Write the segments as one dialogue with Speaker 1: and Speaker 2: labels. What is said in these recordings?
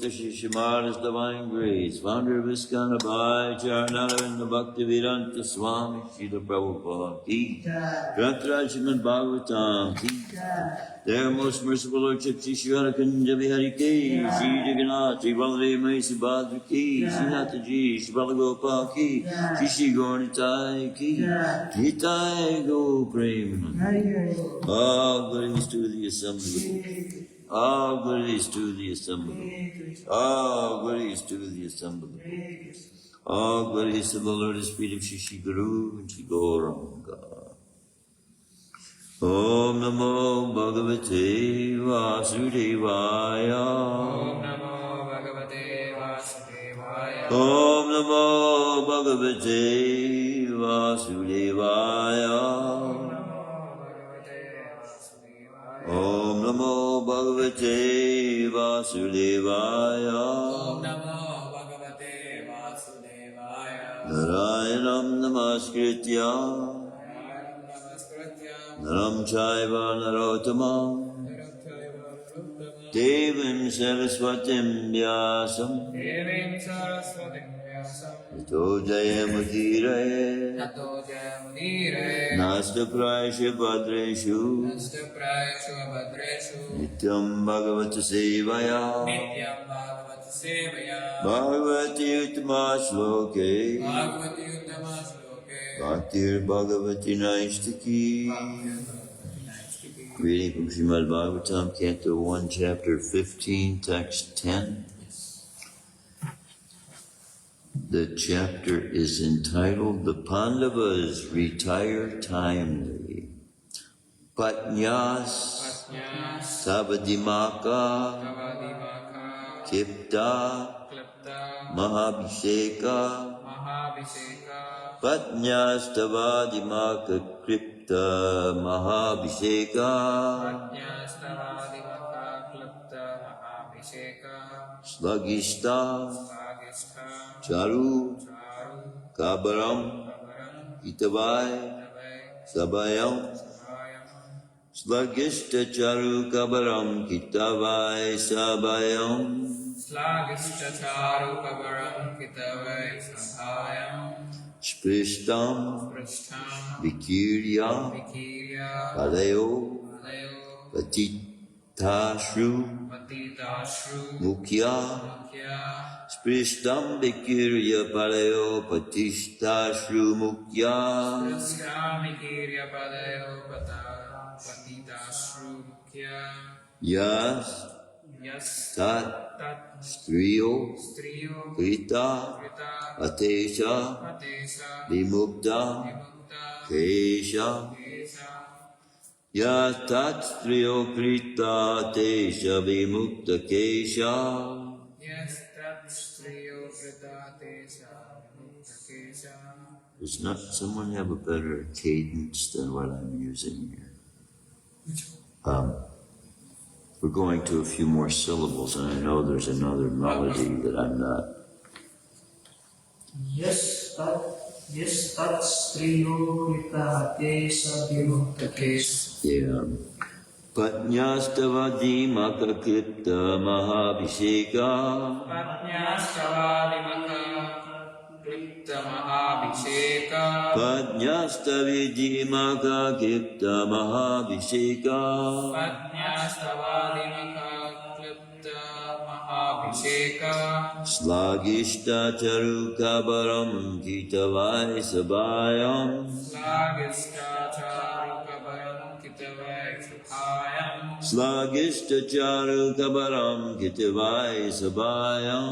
Speaker 1: Shishimara's divine grace, founder of ISKCON Abhay, Charanaravinda Bhaktivedanta Swami, Śrīla Prabhupāda ki, Śrīmad-Bhāgavatam ki, their most merciful Lordship, Śrīla Prabhupāda ki, Śrī Jagannath, Śrī Baladeva, Subhadra ki, Śrī Nataji, Śrī Balagopal ki, Śrī Gauranitai ki, Nitai Go Premanand. All glories to the assembly. All glories to the assembly. All glories to the assembly. All glories to the Lotus feet of Shri Guru and Shri Gauranga. Om Namo Bhagavate Vasudevaya.
Speaker 2: Om Namo Bhagavate Vasudevaya.
Speaker 1: Om Namo Bhagavate Vasudevaya. Om Namo Bhagavate Vasudevaya.
Speaker 2: Om Namo Bhagavate Vasudevaya.
Speaker 1: Narayanam Namaskritya Naram Chaiva Narottamam Devim Saraswatim Vyasam Tato Jayamudire Nasta Prayasya Bhadreshu Nityam Bhagavata Sevaya Bhagavati Uttama Shloke Bhaktir Bhagavati Naistaki. Reading from Śrīmad-Bhāgavatam, Canto 1, Chapter 15, Text 10. The chapter is entitled The Pandavas Retire Timely. Patnyas Savadimaka Kipta Mahabhisheka Patnyas Tavadimaka Kripta Mahabhisheka Slagishta Charu Kabaram Itavai Sabayam Slagishta Charu Kabaram Kitavai Sabayam
Speaker 2: Slagishta Charu Kabaram Kitavai Sabayam
Speaker 1: Sprishtam Vikirya Padayo Patitashru Mukhya Sprishtam Vikirya Padayo Patitashru Mukhya Yas Tat Striyo Krita Atesha Vimukta Kesha Yas Tat Striyo Krita Atesha Vimukta Kesha. Does not someone have a better cadence than what I'm using here? We're going to a few more syllables, and I know there's another melody that I'm not.
Speaker 3: Yes, that's Striyo Krita Atesha Vimukta Kesha.
Speaker 1: Yeah. Patnyastavadi Makakripta Mahabhisheka.
Speaker 2: Patnyastavadi Makakripta Mahabhisheka.
Speaker 1: Patnyastavidi Makakripta Mahabhisheka.
Speaker 2: Patnyastavadi Makakripta Mahabhisheka.
Speaker 1: Slagishta Charu Kabaram Kitavai Sabayam.
Speaker 2: Slagishta Charu Kabaram Kitavai Sabayam.
Speaker 1: Slagishta Charu Kabaram Kitavai Sabayam.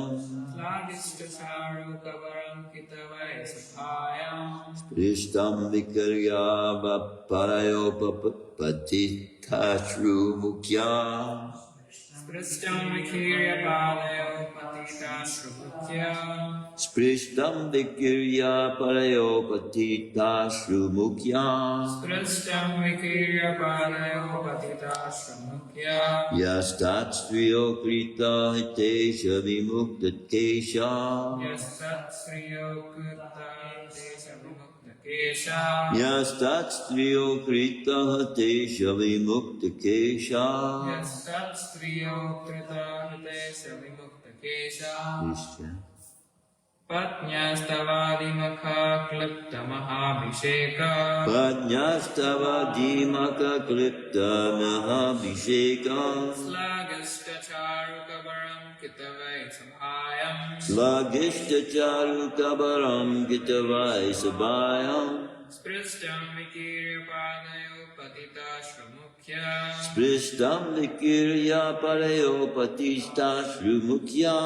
Speaker 2: Slagishta Charu Kabaram Kitavai Sabayam.
Speaker 1: Sprishtam Vikarya Parayo Patitashru Mukhya.
Speaker 2: Sprishtam Vikirya Palayo Patitashru Mukhya.
Speaker 1: Sprishtam Vikirya Parayo Patitashru Mukhya.
Speaker 2: Sprishtam Vikirya Palayo Patitashru Mukhya.
Speaker 1: Yastat Striyo Krita Hitesha Vimukta Kesha.
Speaker 2: Yastat Striyo Krita Hitesha Vimukta Kesha.
Speaker 1: Yastat Striyo Krita Hitesha Vimukta Kesha.
Speaker 2: Yastat Striyo Krita Hitesha Vimukta Kesha. Patnyastavadi Makaklipta Mahabhisheka.
Speaker 1: Patnyastavadi Makaklipta Mahabhisheka.
Speaker 2: Slagishta Charu Kabaram Kitavai Sabayam.
Speaker 1: Slagishta Charu Kabaram Kitavai Sabayam.
Speaker 2: Sprishtam Vikirya Palayo Patitashru Mukhya.
Speaker 1: Sprishtam Vikirya Parayo Patitashru Mukhya.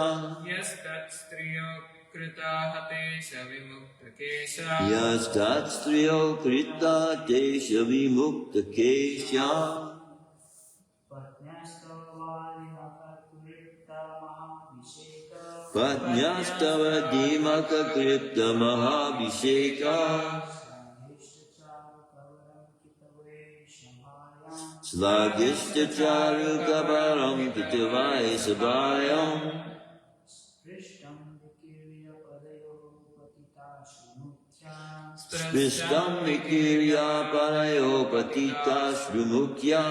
Speaker 2: Yastat Striyo Krita Hatesha Vimukta Kesha.
Speaker 1: Yastat Striyo Krita Tesha Vimukta Kesha. Patnyastavadi Makakripta Mahabhisheka. Slagishta Charu Kabaram Kitavai Sabayam. Sprishtam Vikirya Parayo Patitashru Mukhya.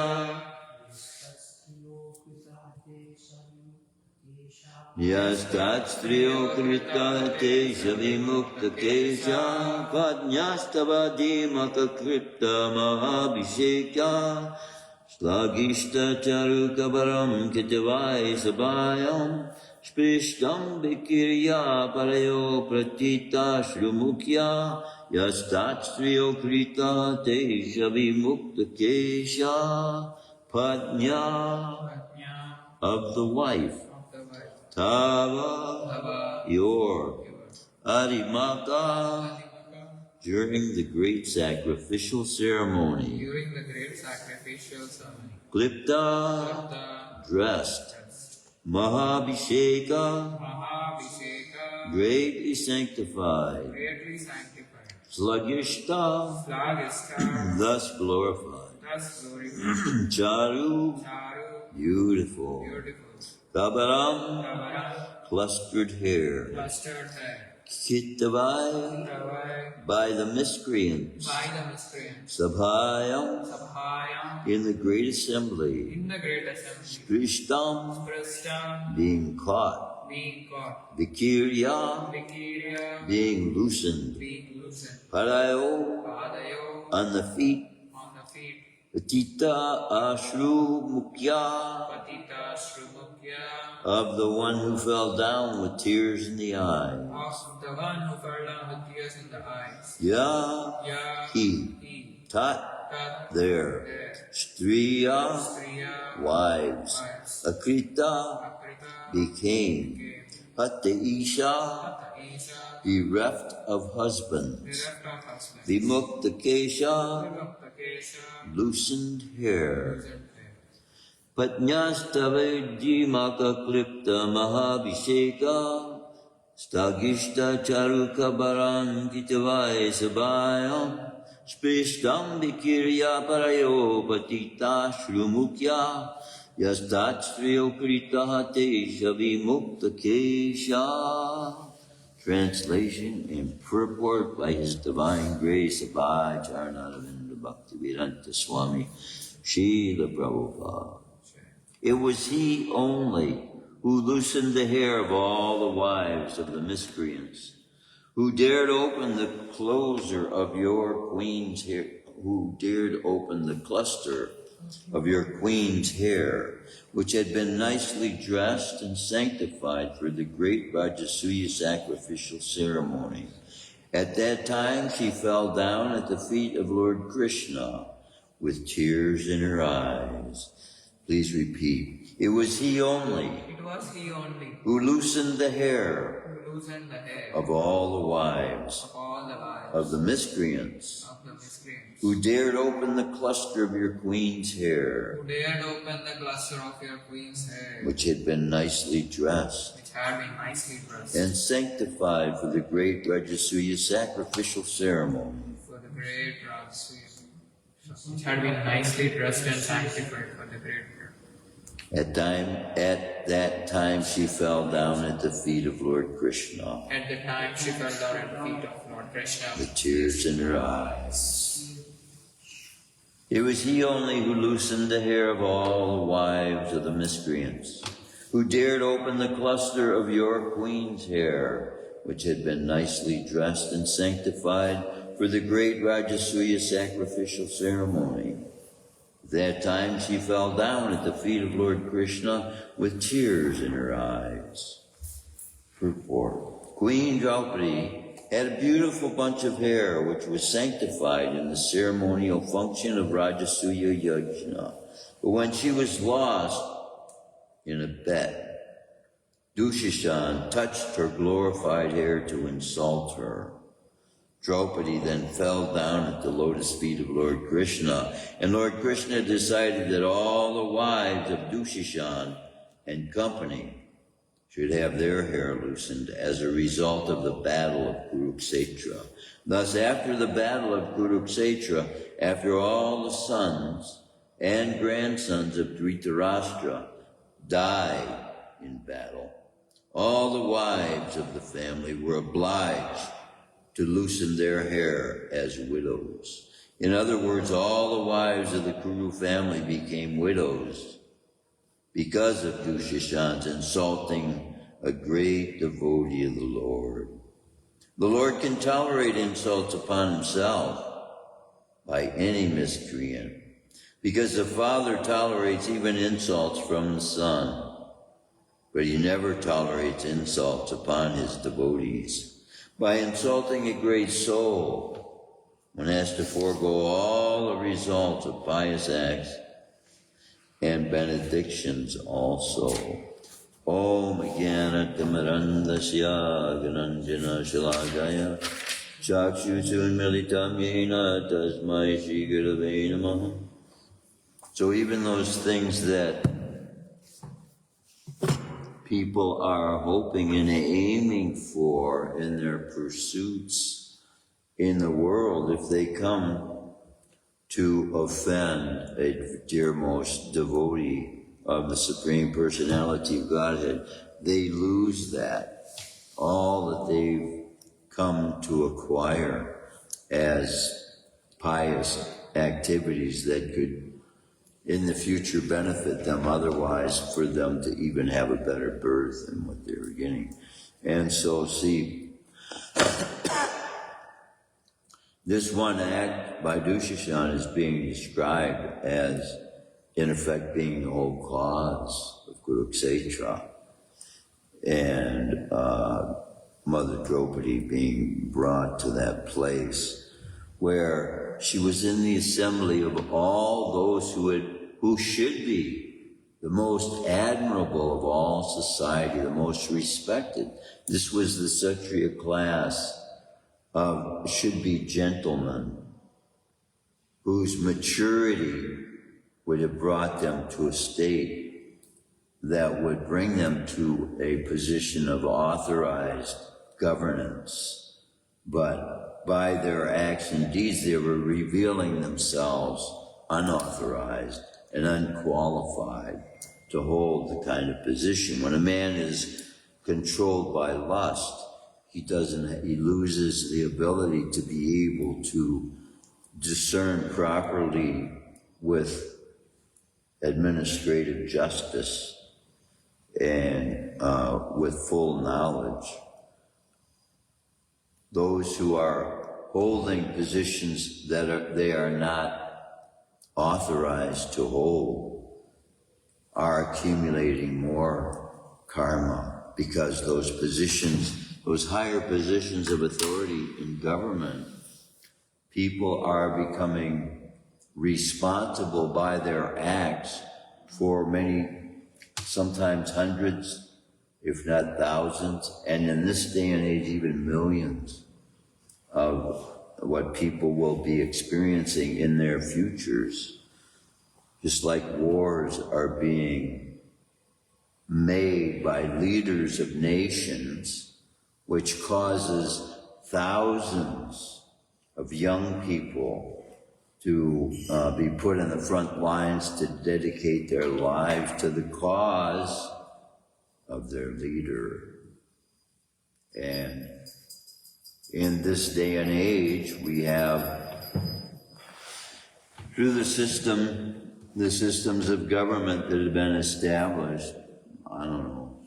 Speaker 1: Yastat Striyo Krita Tesha Vimukta Kesha. Patnyastavadi Makakripta Mahabhisheka. Slagishta Charu Kabaram Kitavai Sabayam. Sprishtam Vikirya Parayo Patitashru Mukhya. Yastat Striyo Krita Tesha Vimukta Kesha. Patnya of the wife. Tava, your. Adimaka, during the great sacrificial ceremony.
Speaker 2: During the great sacrificial ceremony.
Speaker 1: Klipta, dressed. Mahabhisheka, greatly sanctified.
Speaker 2: Greatly sanctified.
Speaker 1: Slagishta,
Speaker 2: Slagishta,
Speaker 1: thus glorified.
Speaker 2: thus glorified.
Speaker 1: Charu,
Speaker 2: Charu,
Speaker 1: beautiful.
Speaker 2: beautiful.
Speaker 1: Tabaram,
Speaker 2: Tavaram,
Speaker 1: clustered hair.
Speaker 2: clustered hair.
Speaker 1: Kitavai,
Speaker 2: Tavai,
Speaker 1: by the miscreants.
Speaker 2: by the miscreants.
Speaker 1: Sabhayam,
Speaker 2: Sabhayam,
Speaker 1: in the great assembly.
Speaker 2: in the great assembly.
Speaker 1: Prishtam,
Speaker 2: Prishtam,
Speaker 1: being caught.
Speaker 2: being caught.
Speaker 1: Vikirya,
Speaker 2: Vikirya,
Speaker 1: being loosened.
Speaker 2: being loosened.
Speaker 1: Parayo,
Speaker 2: Padayo,
Speaker 1: on the feet.
Speaker 2: on the feet.
Speaker 1: Patita ashru mukya,
Speaker 2: Patita Shrumukya,
Speaker 1: of the one who fell down with tears in the eyes.
Speaker 2: of the one who fell down with tears in the eyes.
Speaker 1: Ya,
Speaker 2: Ya,
Speaker 1: he, tat,
Speaker 2: Tat,
Speaker 1: there.
Speaker 2: there.
Speaker 1: Striya,
Speaker 2: Striya,
Speaker 1: wives.
Speaker 2: wives.
Speaker 1: Akrita,
Speaker 2: Akrita,
Speaker 1: became.
Speaker 2: became.
Speaker 1: Hattaisha,
Speaker 2: Hata Isha,
Speaker 1: bereft of husbands.
Speaker 2: bereft of husband.
Speaker 1: Vimuktakesha,
Speaker 2: Vimuktakesha,
Speaker 1: loosened hair.
Speaker 2: loosened hair.
Speaker 1: Patnyastavaidimaka klipta mahabhisheka, stagishta charukabaran kitavai sabhayam, sprishtam vikirya parayo patita shrumukya, yastat striyo krita hatesha vimukta kesha. Translation and purport by His Divine Grace Abhay Charanaravinda Bhaktivedanta Swami Śrīla Prabhupāda. It was He only who loosened the hair of all the wives of the miscreants, who dared open the closer of your queen's hair, who dared open the cluster of your queen's hair, which had been nicely dressed and sanctified for the great Rajasuya sacrificial ceremony. At that time she fell down at the feet of Lord Kṛṣṇa with tears in her eyes. Please repeat. It was He only
Speaker 2: It was He only
Speaker 1: who loosened the hair
Speaker 2: who loosened the hair
Speaker 1: of all the wives
Speaker 2: of all the wives
Speaker 1: of the miscreants,
Speaker 2: of the miscreants,
Speaker 1: who dared open the cluster of your queen's hair,
Speaker 2: who dared open the cluster of your queen's hair,
Speaker 1: which had been nicely dressed
Speaker 2: which had been nicely dressed,
Speaker 1: and sanctified for the great Rajasuya sacrificial ceremony.
Speaker 2: for the great Draupadī, which had been nicely dressed and sanctified for the great prayer.
Speaker 1: At that time she fell down at the feet of Lord Kṛṣṇa,
Speaker 2: At the time she fell down at the feet of Lord Kṛṣṇa
Speaker 1: with tears in her eyes. It was He only who loosened the hair of all the wives of the miscreants, who dared open the cluster of your queen's hair, which had been nicely dressed and sanctified for the great Rajasuya sacrificial ceremony. At that time she fell down at the feet of Lord Kṛṣṇa with tears in her eyes. Purport. Queen Draupadī had a beautiful bunch of hair which was sanctified in the ceremonial function of Rajasuya Yajna. But when she was lost in a bet, Dushishan touched her glorified hair to insult her. Draupadī then fell down at the lotus feet of Lord Kṛṣṇa, and Lord Kṛṣṇa decided that all the wives of Dushishan and company should have their hair loosened as a result of the battle of Kuruksetra. Thus, after the battle of Kuruksetra, after all the sons and grandsons of Dhritarashtra died in battle, all the wives of the family were obliged to loosen their hair as widows. In other words, all the wives of the Kuru family became widows because of Dushishan's insulting a great devotee of the Lord. The Lord can tolerate insults upon Himself by any miscreant, because the Father tolerates even insults from the Son, but He never tolerates insults upon His devotees. By insulting a great soul, one has to forego all the results of pious acts and benedictions also. Om Jnana-timirandasya Gnanjana Shalakaya Chakshusunmilitam Yena Tasmai Shri Gurave Namaha. So even those things that people are hoping and aiming for in their pursuits in the world, if they come to offend a dearmost devotee of the Supreme Personality of Godhead, they lose that, all that they've come to acquire as pious activities that could in the future benefit them otherwise, for them to even have a better birth than what they were getting. And so, see, this one act by Dushishan is being described as, in effect, being the whole cause of Kurukshetra, and Mother Draupadī being brought to that place where she was in the assembly of all those who should be the most admirable of all society, the most respected. This was the Kshatriya class of should-be gentlemen whose maturity would have brought them to a state that would bring them to a position of authorized governance. But by their acts and deeds, they were revealing themselves unauthorized and unqualified to hold the kind of position. When a man is controlled by lust, he loses the ability to be able to discern properly with administrative justice and with full knowledge. Those who are holding positions that they are not authorized to hold are accumulating more karma, because those positions, those higher positions of authority in government, people are becoming responsible by their acts for many, sometimes hundreds, if not thousands, and in this day and age, even millions of what people will be experiencing in their futures. Just like wars are being made by leaders of nations, which causes thousands of young people to be put in the front lines to dedicate their lives to the cause of their leader. And in this day and age, we have, through the systems of government that have been established, I don't know,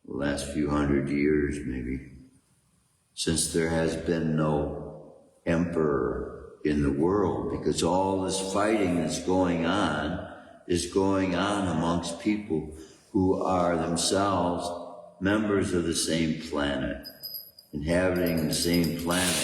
Speaker 1: the last few hundred years maybe, since there has been no emperor in the world, because all this fighting that's going on is going on amongst people who are themselves members of the same planet, inhabiting the same planet.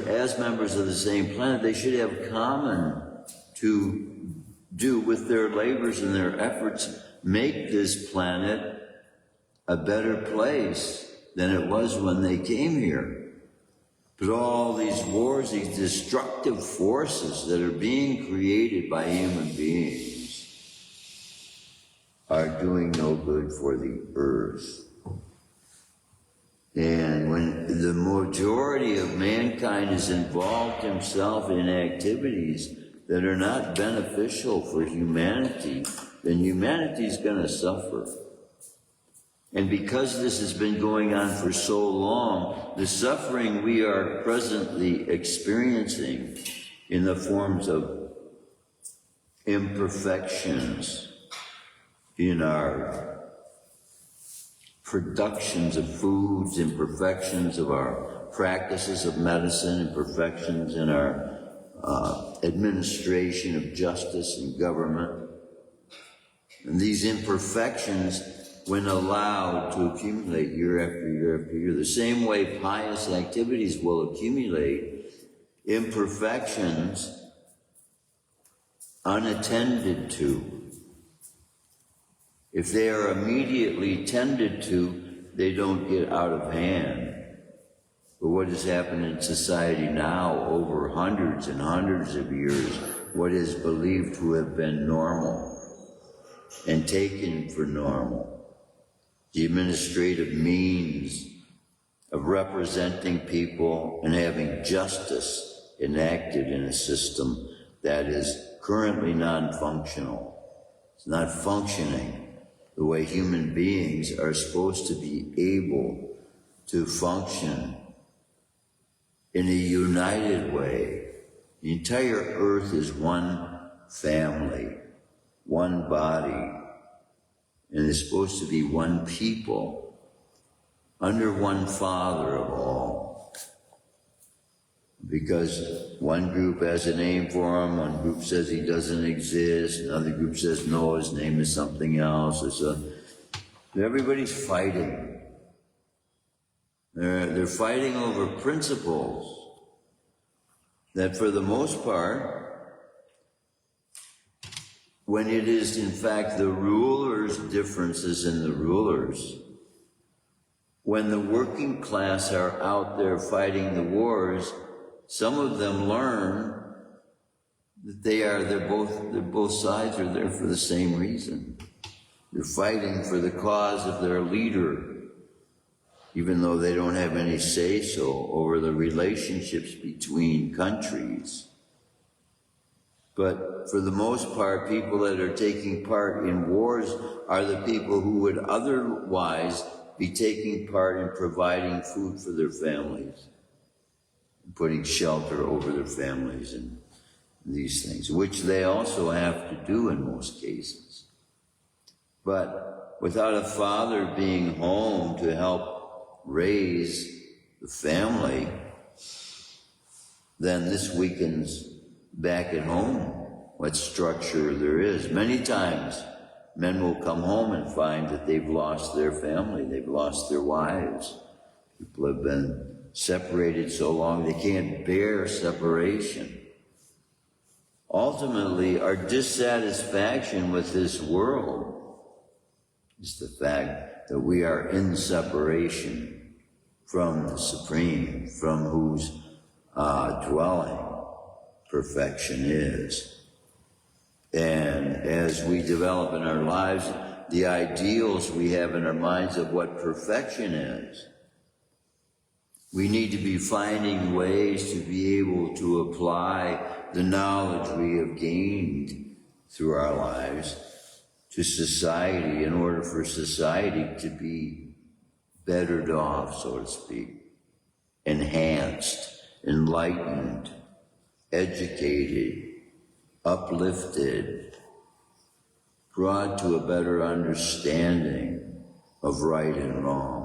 Speaker 1: As members of the same planet, they should have common to do with their labors and their efforts, make this planet a better place than it was when they came here. But all these wars, these destructive forces that are being created by human beings are doing no good for the earth. And when the majority of mankind has involved himself in activities that are not beneficial for humanity, then humanity is going to suffer. And because this has been going on for so long, the suffering we are presently experiencing in the forms of imperfections in our productions of foods, imperfections of our practices of medicine, imperfections in our administration of justice and government. And these imperfections, when allowed to accumulate year after year after year, the same way pious activities will accumulate imperfections unattended to. If they are immediately tended to, they don't get out of hand. But what has happened in society now over hundreds and hundreds of years, what is believed to have been normal and taken for normal, the administrative means of representing people and having justice enacted in a system that is currently non-functional. It's not functioning the way human beings are supposed to be able to function in a united way. The entire earth is one family, one body, and it's supposed to be one people, under one Father of all. Because one group has a name for him, one group says he doesn't exist, another group says no, his name is something else. Everybody's fighting. They're fighting over principles that for the most part, when it is in fact the rulers' differences in the rulers, when the working class are out there fighting the wars, some of them learn that they're both sides are there for the same reason. They're fighting for the cause of their leader, even though they don't have any say-so over the relationships between countries. But for the most part, people that are taking part in wars are the people who would otherwise be taking part in providing food for their families, and putting shelter over their families and these things, which they also have to do in most cases. But without a father being home to help raise the family, then this weakens back at home what structure there is. Many times men will come home and find that they've lost their family, they've lost their wives. People have been separated so long they can't bear separation. Ultimately, our dissatisfaction with this world is the fact that we are in separation from the Supreme, from whose dwelling perfection is. And as we develop in our lives the ideals we have in our minds of what perfection is, we need to be finding ways to be able to apply the knowledge we have gained through our lives to society in order for society to be bettered off, so to speak, enhanced, enlightened, educated, uplifted, brought to a better understanding of right and wrong.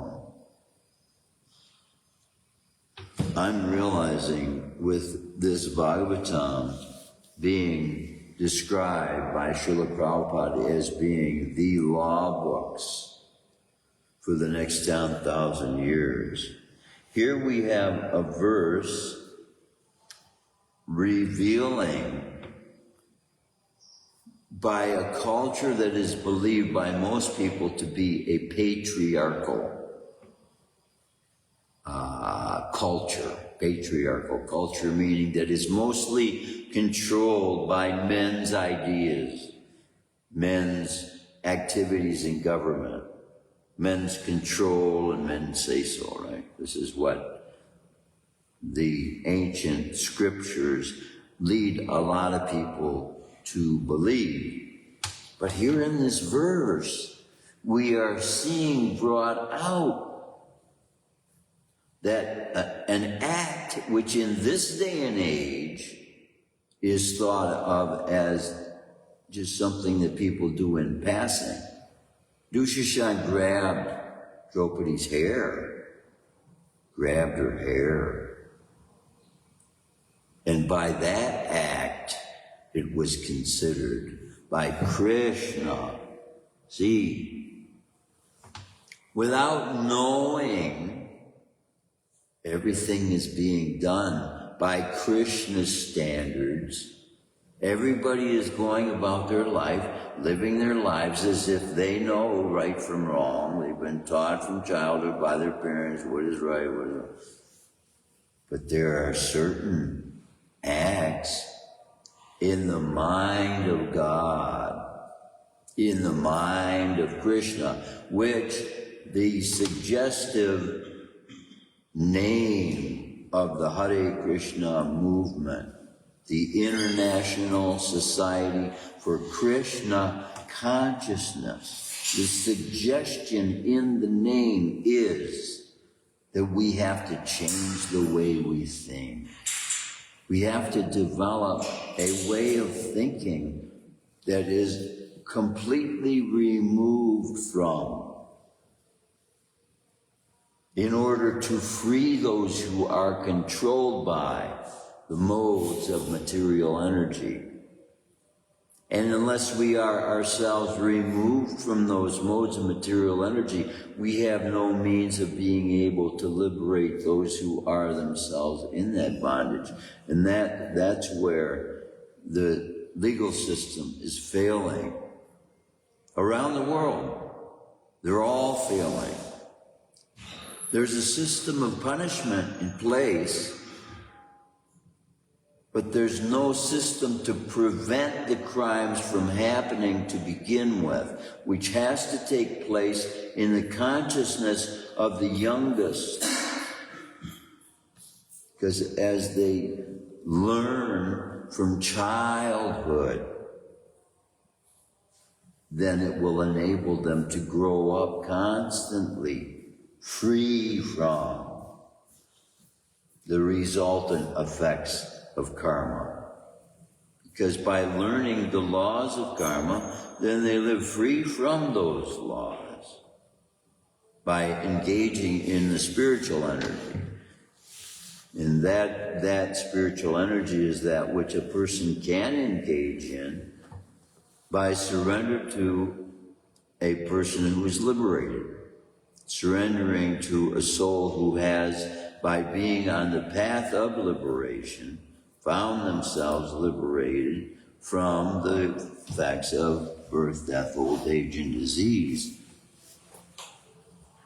Speaker 1: I'm realizing with this Bhagavatam being described by Śrīla Prabhupāda as being the law books for the next 10,000 years. Here we have a verse revealing by a culture that is believed by most people to be a patriarchal culture, meaning that is mostly controlled by men's ideas, men's activities in government, men's control and men's say-so, right? This is what the ancient scriptures lead a lot of people to believe. But here in this verse, we are seeing brought out that an act which in this day and age is thought of as just something that people do in passing. Dushyasana grabbed Draupadi's hair, grabbed her hair, and by that act, it was considered by Kṛṣṇa. See, without knowing, everything is being done by Krishna's standards. Everybody is going about their life, living their lives as if they know right from wrong. They've been taught from childhood by their parents what is right, what is wrong. But there are certain acts in the mind of God, in the mind of Krishna, which the suggestive name of the Hare Krishna movement, the International Society for Krishna Consciousness, the suggestion in the name is that we have to change the way we think. We have to develop a way of thinking that is completely removed from, in order to free those who are controlled by the modes of material energy. And unless we are ourselves removed from those modes of material energy, we have no means of being able to liberate those who are themselves in that bondage. And that's where the legal system is failing. Around the world, they're all failing. There's a system of punishment in place, but there's no system to prevent the crimes from happening to begin with, which has to take place in the consciousness of the youngest. Because as they learn from childhood, then it will enable them to grow up constantly, free from the resultant effects of karma. Because by learning the laws of karma, then they live free from those laws by engaging in the spiritual energy. And that spiritual energy is that which a person can engage in by surrender to a person who is liberated, surrendering to a soul who has, by being on the path of liberation, found themselves liberated from the effects of birth, death, old age, and disease.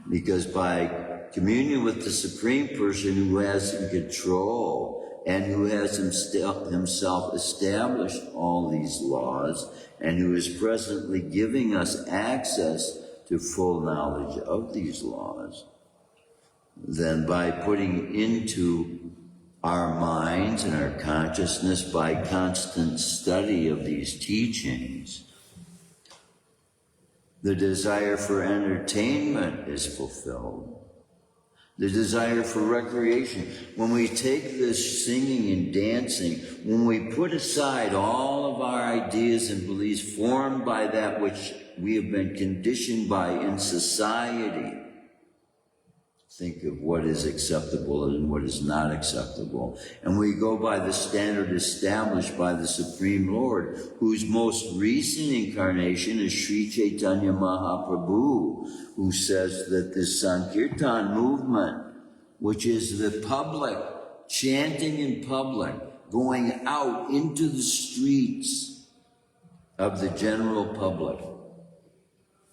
Speaker 1: Because by communion with the Supreme Person who has in control and who has himself established all these laws and who is presently giving us access to full knowledge of these laws, then by putting into our minds and our consciousness, by constant study of these teachings, the desire for entertainment is fulfilled. The desire for recreation. When we take this singing and dancing, when we put aside all of our ideas and beliefs formed by that which we have been conditioned by in society, think of what is acceptable and what is not acceptable. And we go by the standard established by the Supreme Lord, whose most recent incarnation is Sri Chaitanya Mahaprabhu, who says that this Sankirtan movement, which is the public, chanting in public, going out into the streets of the general public,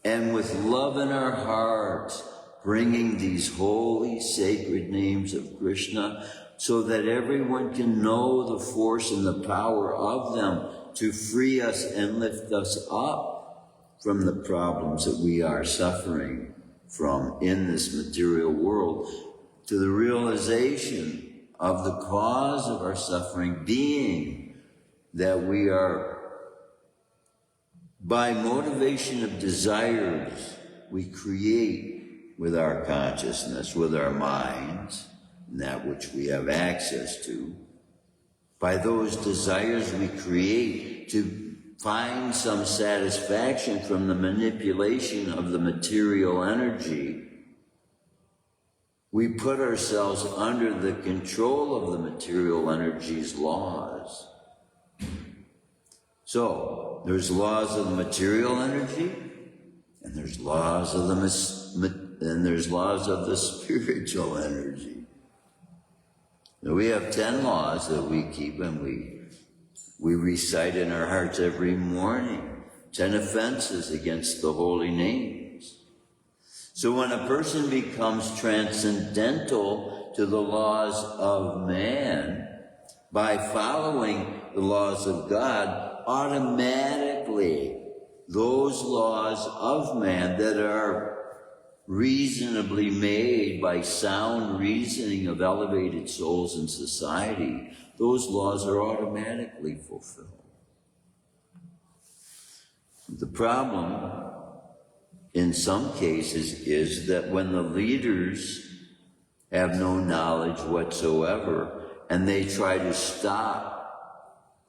Speaker 1: and with love in our hearts, bringing these holy, sacred names of Krishna so that everyone can know the force and the power of them to free us and lift us up from the problems that we are suffering from in this material world, to the realization of the cause of our suffering being that we are, by motivation of desires, we create with our consciousness, with our minds, and that which we have access to. By those desires we create to find some satisfaction from the manipulation of the material energy, we put ourselves under the control of the material energy's laws. So, there's laws of the material energy, and there's laws of the spiritual energy. Now, we have 10 laws that we keep and we recite in our hearts every morning. 10 offenses against the holy names. So when a person becomes transcendental to the laws of man, by following the laws of God, automatically those laws of man that are reasonably made by sound reasoning of elevated souls in society, those laws are automatically fulfilled. The problem in some cases is that when the leaders have no knowledge whatsoever and they try to stop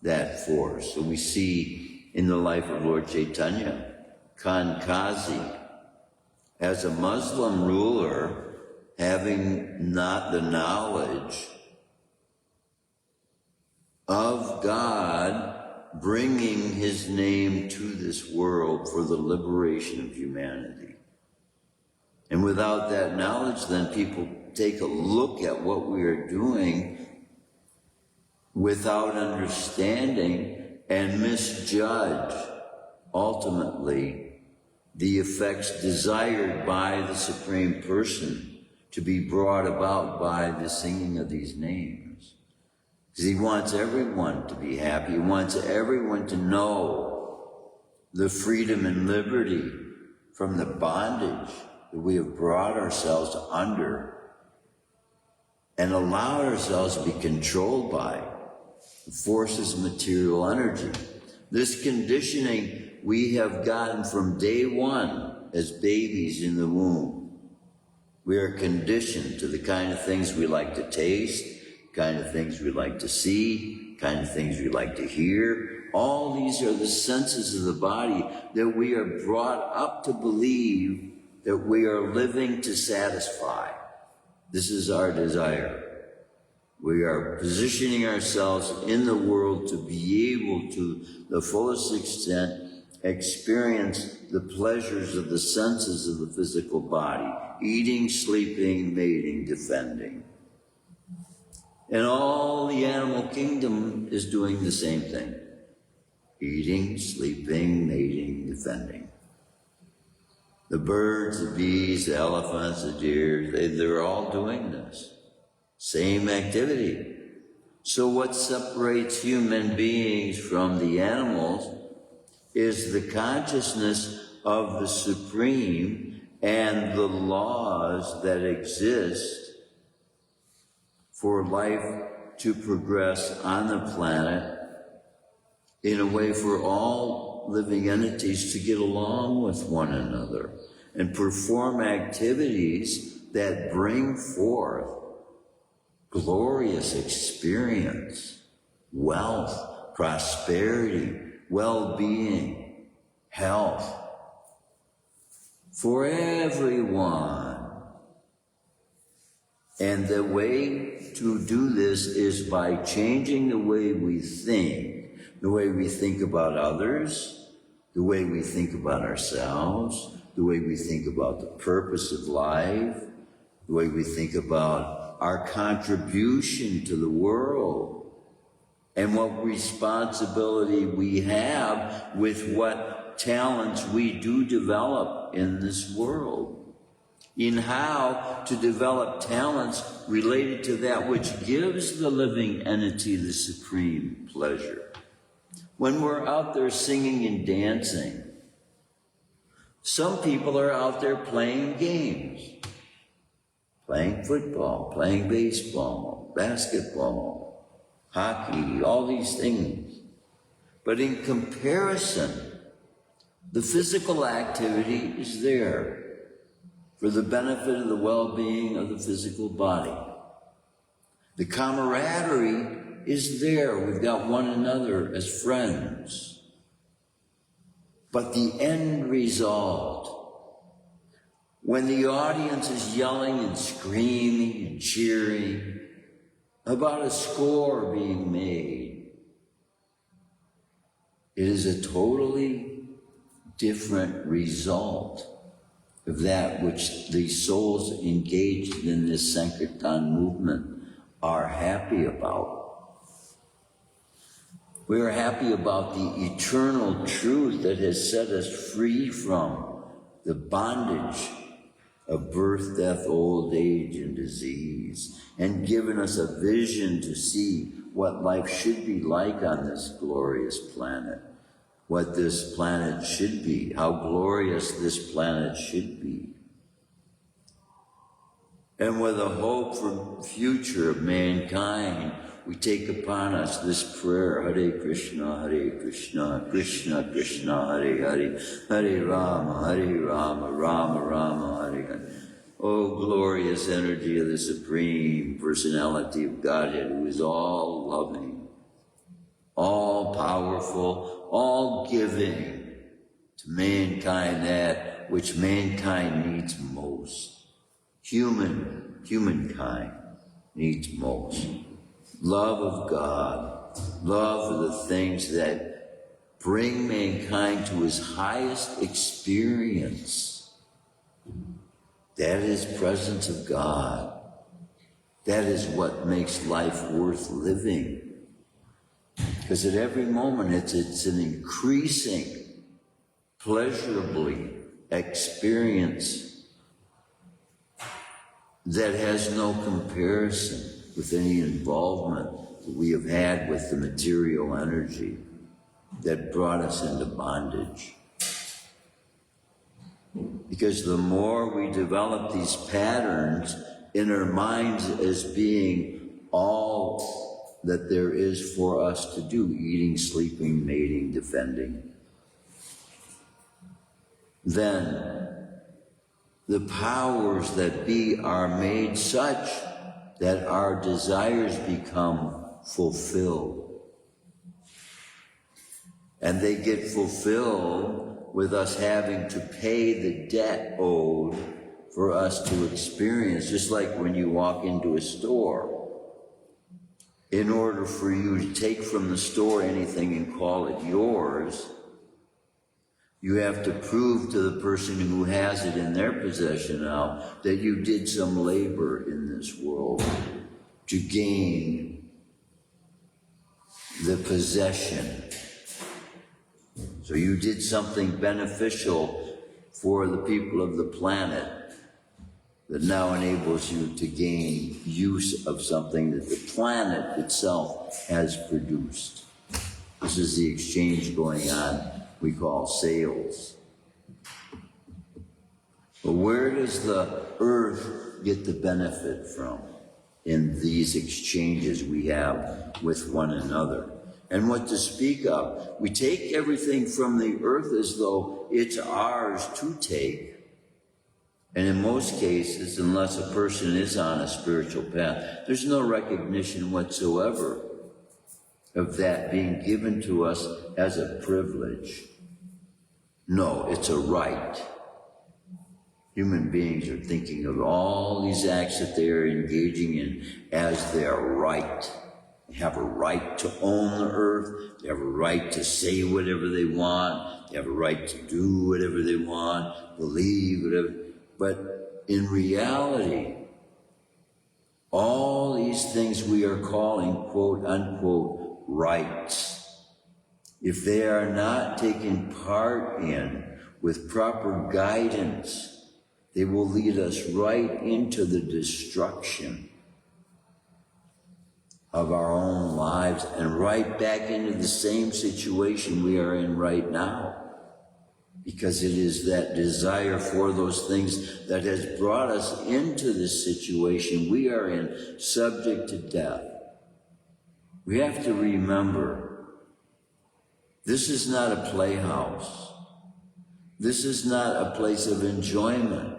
Speaker 1: that force. So we see in the life of Lord Chaitanya, Kankazi, as a Muslim ruler, having not the knowledge of God, bringing his name to this world for the liberation of humanity. And without that knowledge, then people take a look at what we are doing without understanding and misjudge, ultimately, the effects desired by the Supreme Person to be brought about by the singing of these names. Because he wants everyone to be happy. He wants everyone to know the freedom and liberty from the bondage that we have brought ourselves under and allowed ourselves to be controlled by the forces of material energy. This conditioning we have gotten from day one as babies in the womb. We are conditioned to the kind of things we like to taste, kind of things we like to see, kind of things we like to hear. All these are the senses of the body that we are brought up to believe that we are living to satisfy. This is our desire. We are positioning ourselves in the world to be able to the fullest extent experience the pleasures of the senses of the physical body, eating, sleeping, mating, defending. And all the animal kingdom is doing the same thing. Eating, sleeping, mating, defending. The birds, the bees, the elephants, the deer, they're all doing this. Same activity. So what separates human beings from the animals is the consciousness of the Supreme and the laws that exist for life to progress on the planet in a way for all living entities to get along with one another and perform activities that bring forth glorious experience, wealth, prosperity, well-being, health, for everyone. And the way to do this is by changing the way we think, the way we think about others, the way we think about ourselves, the way we think about the purpose of life, the way we think about our contribution to the world, and what responsibility we have with what talents we do develop in this world, in how to develop talents related to that which gives the living entity the supreme pleasure. When we're out there singing and dancing, some people are out there playing games, playing football, playing baseball, basketball, hockey, all these things. But in comparison, the physical activity is there for the benefit of the well-being of the physical body. The camaraderie is there. We've got one another as friends. But the end result, when the audience is yelling and screaming and cheering about a score being made, it is a totally different result of that which the souls engaged in this Sankirtan movement are happy about. We are happy about the eternal truth that has set us free from the bondage of birth, death, old age, and disease, and given us a vision to see what life should be like on this glorious planet, what this planet should be, how glorious this planet should be. And with a hope for the future of mankind, we take upon us this prayer, Hare Krishna, Krishna Krishna, Hare Hare, Hare Rama, Rama Rama, Hare Hare. Oh, glorious energy of the Supreme Personality of Godhead, who is all loving, all powerful, all giving to mankind that which mankind needs most. Humankind needs most. Love of God, love of the things that bring mankind to his highest experience. That is presence of God. That is what makes life worth living. Because at every moment it's an increasing, pleasurably experience that has no comparison with any involvement that we have had with the material energy that brought us into bondage. Because the more we develop these patterns in our minds as being all that there is for us to do, eating, sleeping, mating, defending, then the powers that be are made such that our desires become fulfilled. And they get fulfilled with us having to pay the debt owed for us to experience, just like when you walk into a store. In order for you to take from the store anything and call it yours, you have to prove to the person who has it in their possession now that you did some labor in this world to gain the possession. So you did something beneficial for the people of the planet that now enables you to gain use of something that the planet itself has produced. This is the exchange going on. We call sales. But where does the earth get the benefit from in these exchanges we have with one another? And what to speak of? We take everything from the earth as though it's ours to take. And in most cases, unless a person is on a spiritual path, there's no recognition whatsoever of that being given to us as a privilege. No, it's a right. Human beings are thinking of all these acts that they are engaging in as their right. They have a right to own the earth. They have a right to say whatever they want. They have a right to do whatever they want, believe whatever. But in reality, all these things we are calling, quote unquote, rights, if they are not taken part in with proper guidance, they will lead us right into the destruction of our own lives and right back into the same situation we are in right now. Because it is that desire for those things that has brought us into this situation we are in, subject to death. We have to remember, this is not a playhouse. This is not a place of enjoyment,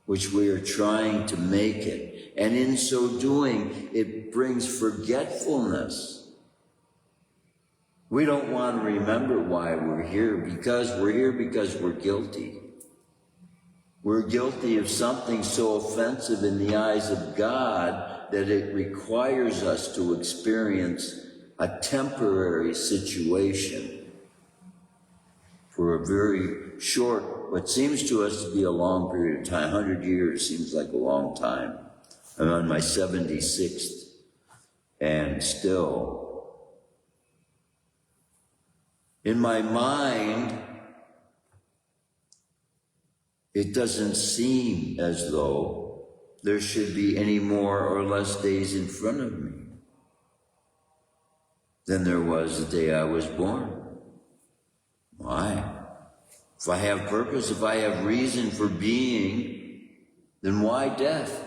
Speaker 1: which we are trying to make it. And in so doing, it brings forgetfulness. We don't want to remember why we're here because we're guilty. We're guilty of something so offensive in the eyes of God that it requires us to experience a temporary situation for a very short, what seems to us to be a long period of time. 100 years seems like a long time. I'm on my 76th And still, in my mind, it doesn't seem as though there should be any more or less days in front of me than there was the day I was born. Why? If I have purpose, if I have reason for being, then why death?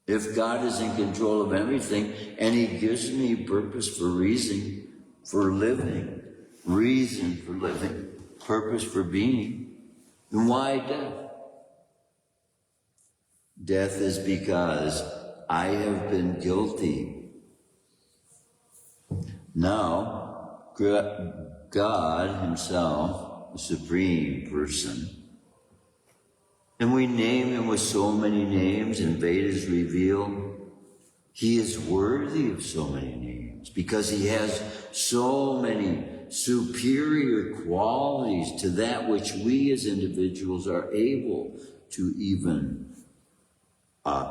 Speaker 1: If God is in control of everything and He gives me purpose for reason for living, purpose for being, then why death? Death is because I have been guilty. Now, God Himself, the Supreme Person, and we name Him with so many names, and Vedas reveal He is worthy of so many names because He has so many superior qualities to that which we as individuals are able to even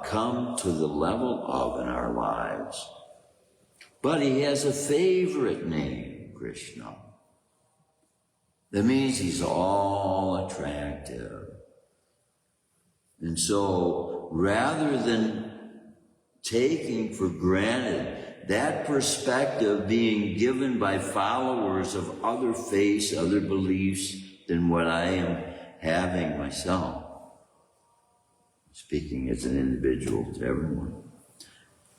Speaker 1: come to the level of in our lives. But He has a favorite name, Krishna. That means He's all attractive. And so, rather than taking for granted that perspective being given by followers of other faiths, other beliefs than what I am having myself, speaking as an individual to everyone,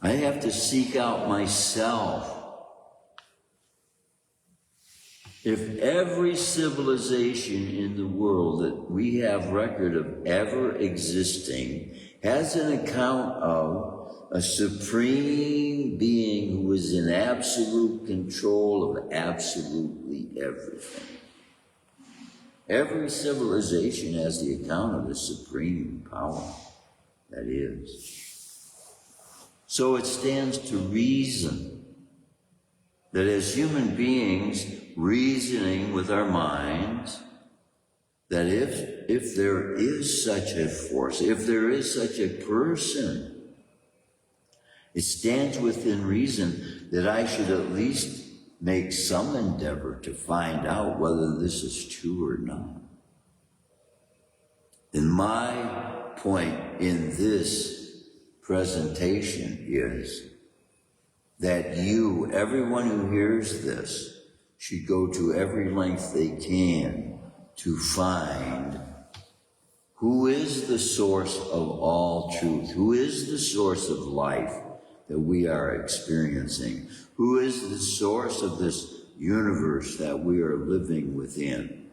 Speaker 1: I have to seek out myself. If every civilization in the world that we have record of ever existing has an account of a supreme being who is in absolute control of absolutely everything, every civilization has the account of the supreme power that is. So it stands to reason that as human beings, reasoning with our minds, that if there is such a force, if there is such a person, it stands within reason that I should at least make some endeavor to find out whether this is true or not. And my point in this presentation is that you, everyone who hears this, should go to every length they can to find who is the source of all truth, who is the source of life that we are experiencing, who is the source of this universe that we are living within.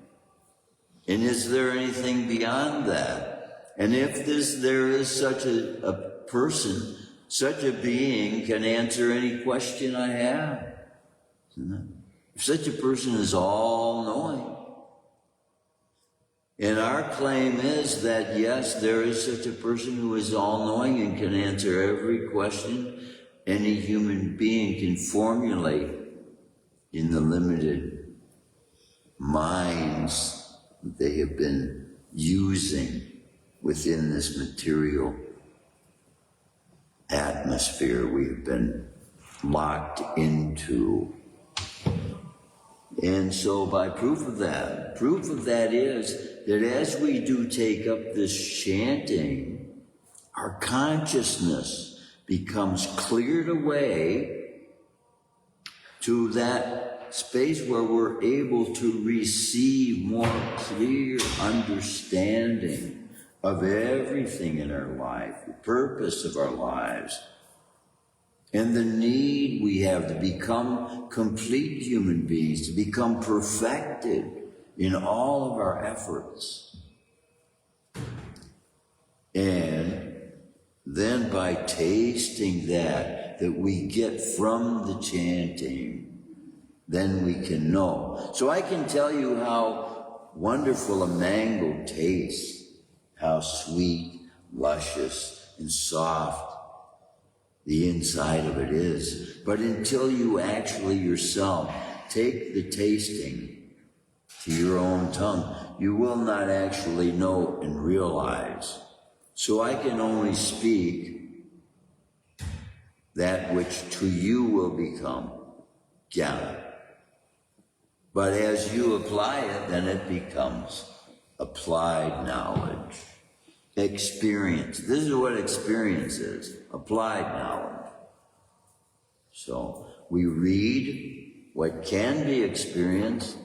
Speaker 1: And is there anything beyond that? And if there is such a person, such a being can answer any question I have, isn't it? If such a person is all-knowing, and our claim is that, yes, there is such a person who is all-knowing and can answer every question any human being can formulate in the limited minds that they have been using within this material atmosphere we have been locked into. And so by proof of that is that as we do take up this chanting, our consciousness becomes cleared away to that space where we're able to receive more clear understanding of everything in our life, the purpose of our lives, and the need we have to become complete human beings, to become perfected in all of our efforts. And then by tasting that we get from the chanting, then we can know. So I can tell you how wonderful a mango tastes, how sweet, luscious, and soft the inside of it is. But until you actually yourself take the tasting to your own tongue, you will not actually know and realize. So I can only speak that which to you will become jnana. But as you apply it, then it becomes applied knowledge. Experience. This is what experience is, applied knowledge. So we read what can be experienced,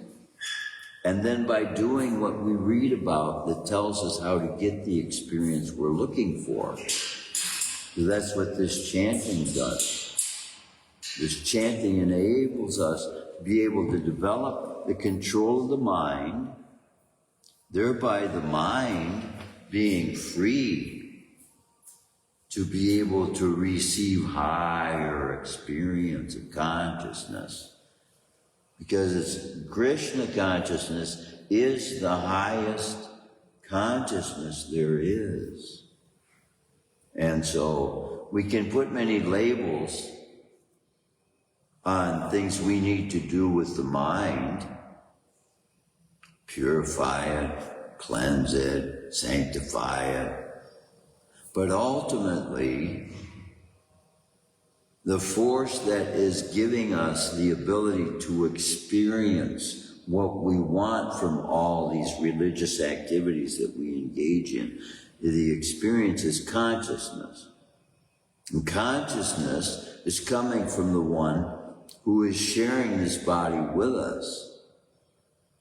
Speaker 1: and then by doing what we read about that tells us how to get the experience we're looking for. So that's what this chanting does. This chanting enables us to be able to develop the control of the mind, thereby the mind being free to be able to receive higher experience of consciousness. Because it's Krishna consciousness is the highest consciousness there is. And so we can put many labels on things we need to do with the mind. Purify it, cleanse it, sanctify it. But ultimately, the force that is giving us the ability to experience what we want from all these religious activities that we engage in, the experience is consciousness. And consciousness is coming from the one who is sharing this body with us,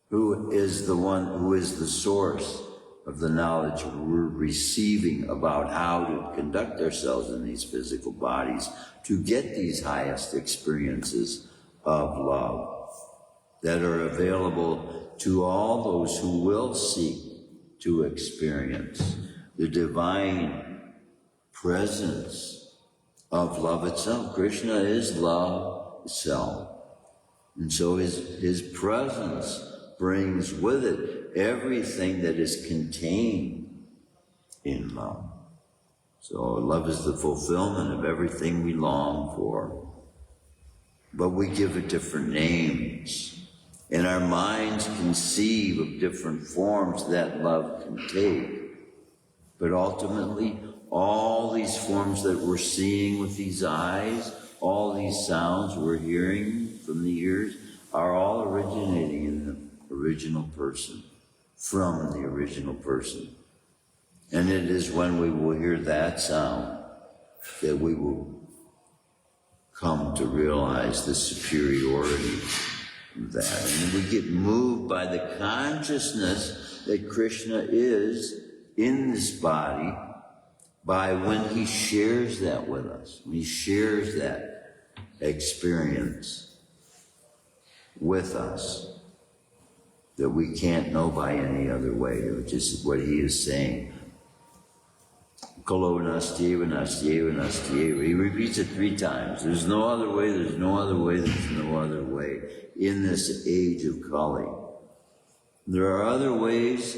Speaker 1: who is the one who is the source of the knowledge we're receiving about how to conduct ourselves in these physical bodies to get these highest experiences of love that are available to all those who will seek to experience the divine presence of love itself. Krishna is love itself. And so his presence brings with it everything that is contained in love. So love is the fulfillment of everything we long for. But we give it different names. And our minds conceive of different forms that love can take. But ultimately, all these forms that we're seeing with these eyes, all these sounds we're hearing from the ears, are all originating in the original person, from the original person. And it is when we will hear that sound that we will come to realize the superiority of that. And we get moved by the consciousness that Krishna is in this body by when he shares that with us, when he shares that experience with us that we can't know by any other way, which is what he is saying. Kalo nastyeva, nastyeva, nastyeva. He repeats it 3 times. There's no other way, there's no other way, there's no other way in this age of Kali. There are other ways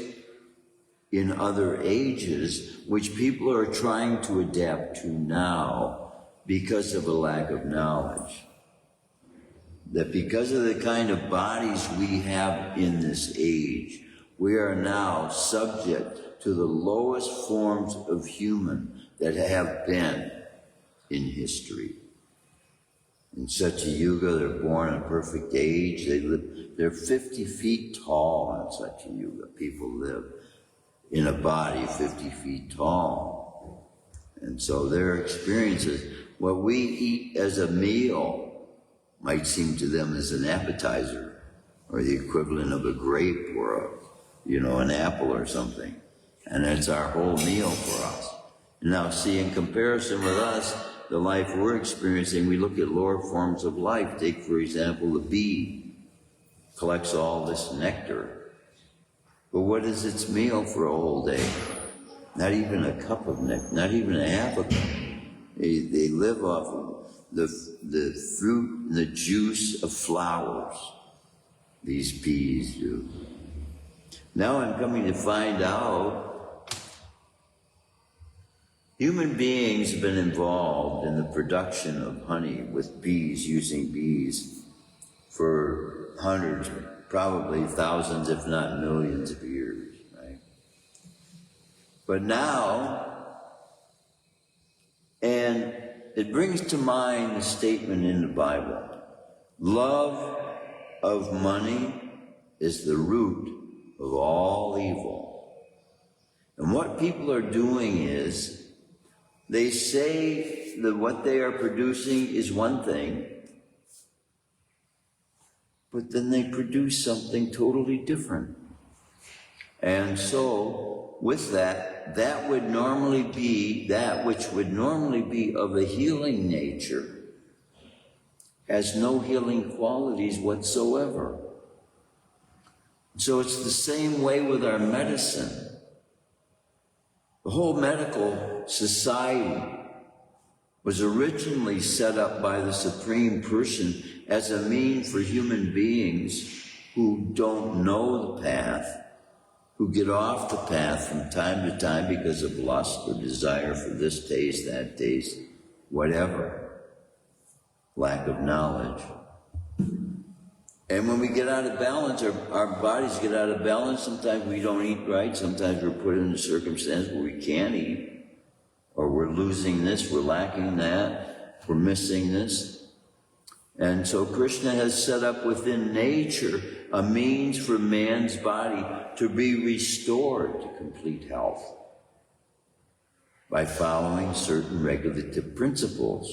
Speaker 1: in other ages which people are trying to adapt to now because of a lack of knowledge. That because of the kind of bodies we have in this age, we are now subject to the lowest forms of human that have been in history. In such a yuga, they're born at perfect age. They're 50 feet tall in such a yuga. People live in a body 50 feet tall. And so their experiences, what we eat as a meal might seem to them as an appetizer or the equivalent of a grape or an apple or something. And that's our whole meal for us. Now see, in comparison with us, the life we're experiencing, we look at lower forms of life. Take, for example, the bee collects all this nectar. But what is its meal for a whole day? Not even a cup of nectar, not even a half a cup. They live off of the fruit and the juice of flowers. These bees do. Now I'm coming to find out human beings have been involved in the production of honey with bees, using bees for hundreds, probably thousands, if not millions of years, right? But now, and it brings to mind the statement in the Bible, love of money is the root of all evil. And what people are doing is, they say that what they are producing is one thing, but then they produce something totally different. And so, with that, that would normally be, that which would normally be of a healing nature, has no healing qualities whatsoever. So it's the same way with our medicine. The whole medical society was originally set up by the Supreme Person as a means for human beings who don't know the path, who get off the path from time to time because of lust or desire for this taste, that taste, whatever, lack of knowledge. And when we get out of balance, our bodies get out of balance. Sometimes we don't eat right. Sometimes we're put in a circumstance where we can't eat. Or we're losing this, we're lacking that, we're missing this. And so Krishna has set up within nature a means for man's body to be restored to complete health by following certain regulative principles.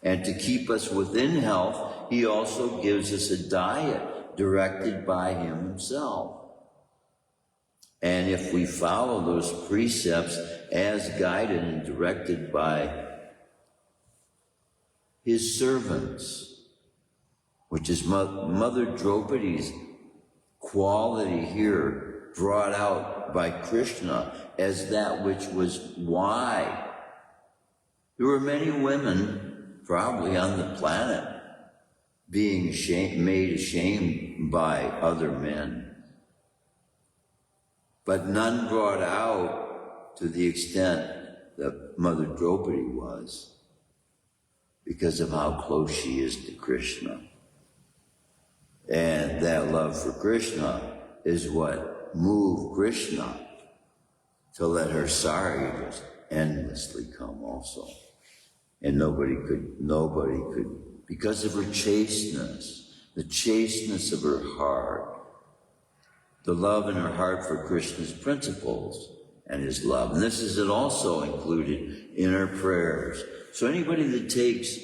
Speaker 1: And to keep us within health, he also gives us a diet directed by him himself. And if we follow those precepts as guided and directed by his servants, which is Mother Draupadi's quality here brought out by Krishna as that which was why. There were many women probably on the planet being made ashamed by other men, but none brought out to the extent that Mother Draupadi was, because of how close she is to Krishna. And that love for Krishna is what moved Krishna to let her sari just endlessly come also. And nobody could, because of her chasteness, the chasteness of her heart, the love in her heart for Krishna's principles and his love. And this is also included in her prayers. So anybody that takes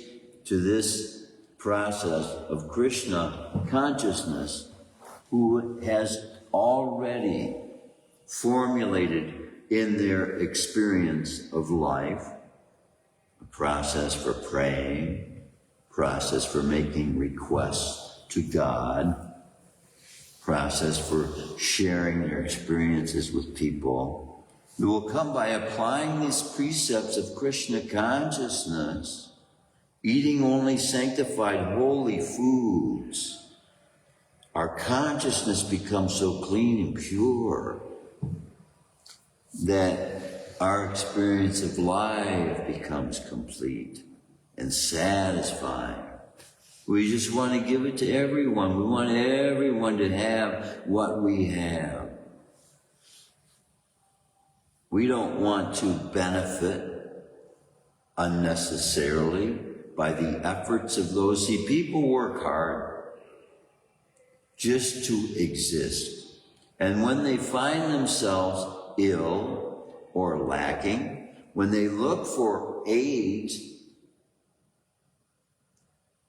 Speaker 1: to this process of Krishna consciousness, who has already formulated in their experience of life a process for praying, process for making requests to God, process for sharing their experiences with people, it will come by applying these precepts of Krishna consciousness, eating only sanctified holy foods. Our consciousness becomes so clean and pure that our experience of life becomes complete and satisfying. We just want to give it to everyone. We want everyone to have what we have. We don't want to benefit unnecessarily by the efforts of those. See, people work hard just to exist. And when they find themselves ill or lacking, when they look for aid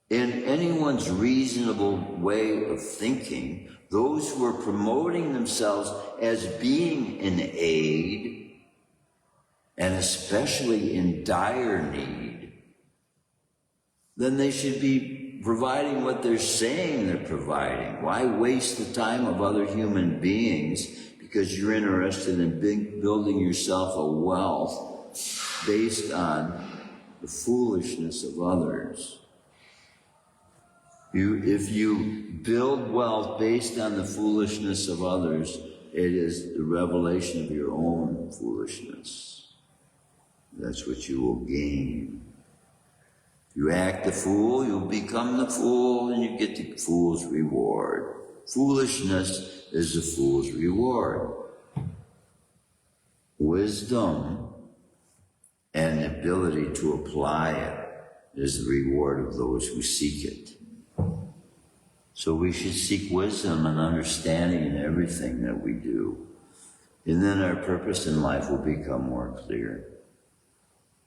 Speaker 1: in anyone's reasonable way of thinking, those who are promoting themselves as being an aid, and especially in dire need, then they should be providing what they're saying they're providing. Why waste the time of other human beings because you're interested in building yourself a wealth based on the foolishness of others? If you build wealth based on the foolishness of others, it is the revelation of your own foolishness. That's what you will gain. You act the fool, you'll become the fool, and you get the fool's reward. Foolishness is the fool's reward. Wisdom and the ability to apply it is the reward of those who seek it. So we should seek wisdom and understanding in everything that we do. And then our purpose in life will become more clear.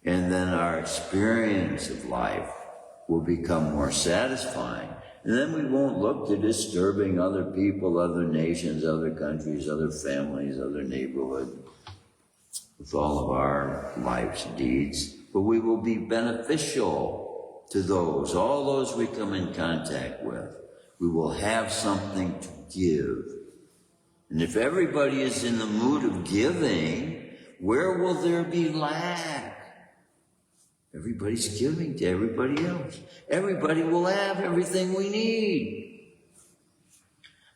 Speaker 1: And then our experience of life will become more satisfying. And then we won't look to disturbing other people, other nations, other countries, other families, other neighborhoods with all of our life's deeds. But we will be beneficial to those, all those we come in contact with. We will have something to give. And if everybody is in the mood of giving, where will there be lack? Everybody's giving to everybody else. Everybody will have everything we need.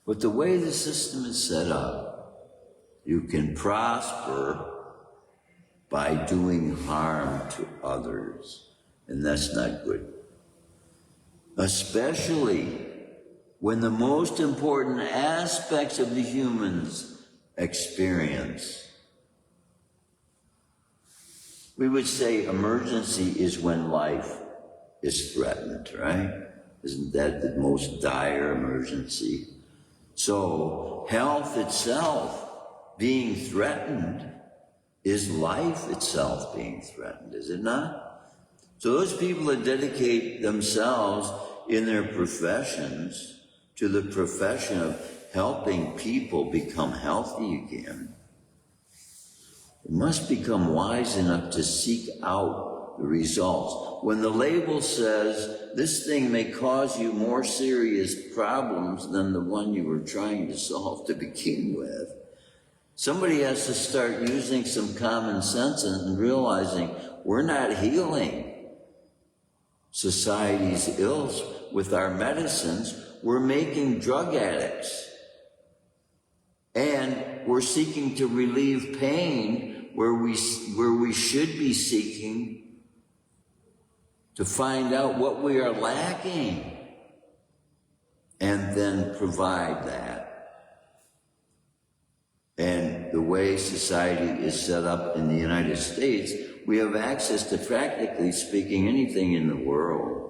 Speaker 1: But the way the system is set up, you can prosper by doing harm to others. And that's not good. Especially when the most important aspects of the human's experience, we would say emergency is when life is threatened, right? Isn't that the most dire emergency? So health itself being threatened is life itself being threatened, is it not? So those people that dedicate themselves in their professions to the profession of helping people become healthy again, must become wise enough to seek out the results. When the label says this thing may cause you more serious problems than the one you were trying to solve to begin with, somebody has to start using some common sense and realizing we're not healing society's ills with our medicines. We're making drug addicts. And we're seeking to relieve pain where we should be seeking to find out what we are lacking and then provide that. And the way society is set up in the United States, we have access to practically speaking anything in the world.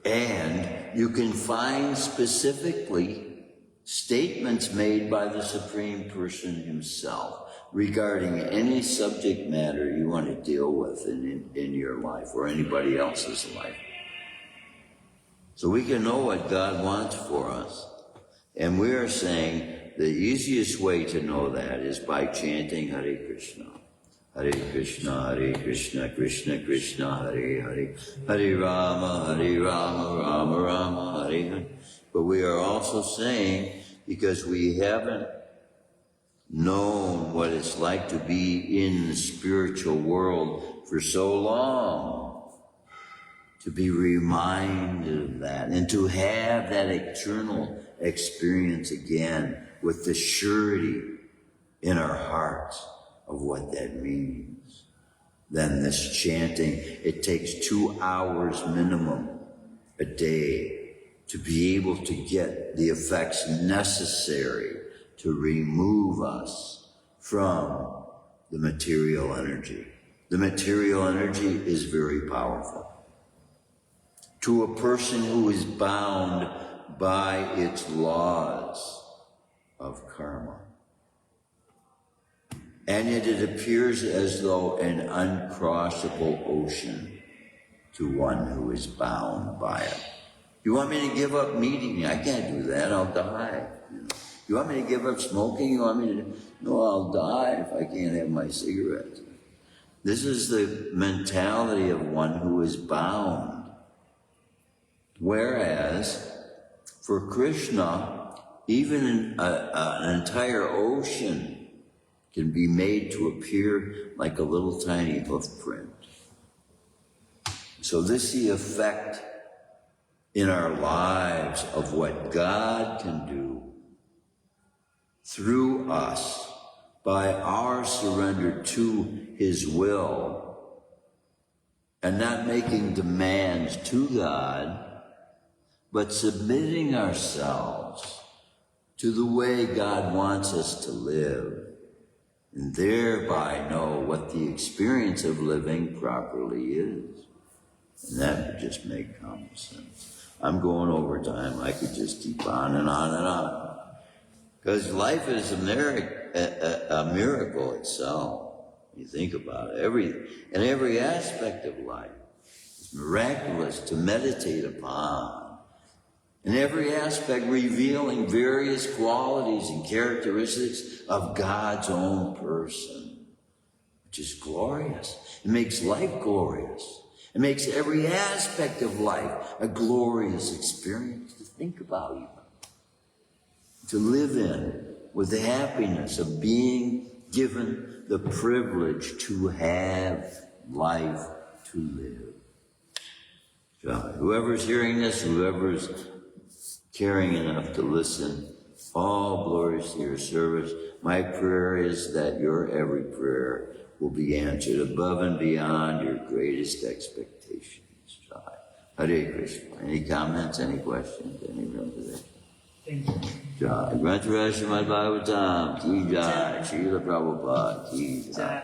Speaker 1: And you can find specifically statements made by the Supreme Person himself regarding any subject matter you want to deal with in your life or anybody else's life. So we can know what God wants for us. And we are saying the easiest way to know that is by chanting Hare Krishna. Hare Krishna, Hare Krishna, Krishna Krishna, Hare Hare, Hare Rama, Rama Rama, Hare Hare. But we are also saying, because we haven't known what it's like to be in the spiritual world for so long, to be reminded of that and to have that eternal experience again with the surety in our hearts of what that means. Then this chanting, it takes 2 hours minimum a day to be able to get the effects necessary to remove us from the material energy. The material energy is very powerful. To a person who is bound by its laws of karma. And yet it appears as though an uncrossable ocean to one who is bound by it. You want me to give up meat? I can't do that, I'll die. You want me to give up smoking? You want me to? No, I'll die if I can't have my cigarettes. This is the mentality of one who is bound. Whereas, for Krishna, even an entire ocean can be made to appear like a little tiny hoof print. So this is the effect in our lives of what God can do through us by our surrender to His will and not making demands to God, but submitting ourselves to the way God wants us to live. and thereby know what the experience of living properly is. And that would just make common sense. I'm going over time. I could just keep on and on and on. Because life is a miracle itself. You think about it. Every aspect of life is miraculous to meditate upon. And every aspect revealing various qualities and characteristics of God's own person, which is glorious. It makes life glorious. It makes every aspect of life a glorious experience to think about even. To live in with the happiness of being given the privilege to have life to live. So whoever's hearing this, whoever's caring enough to listen, all glories to your service. My prayer is that your every prayer will be answered above and beyond your greatest expectations. Hare Krishna. Any comments, any questions, any reservations?
Speaker 3: Thank you.
Speaker 1: Jai. Śrīmad-Bhāgavatam ki jai. Śrīla Prabhupāda ki jai.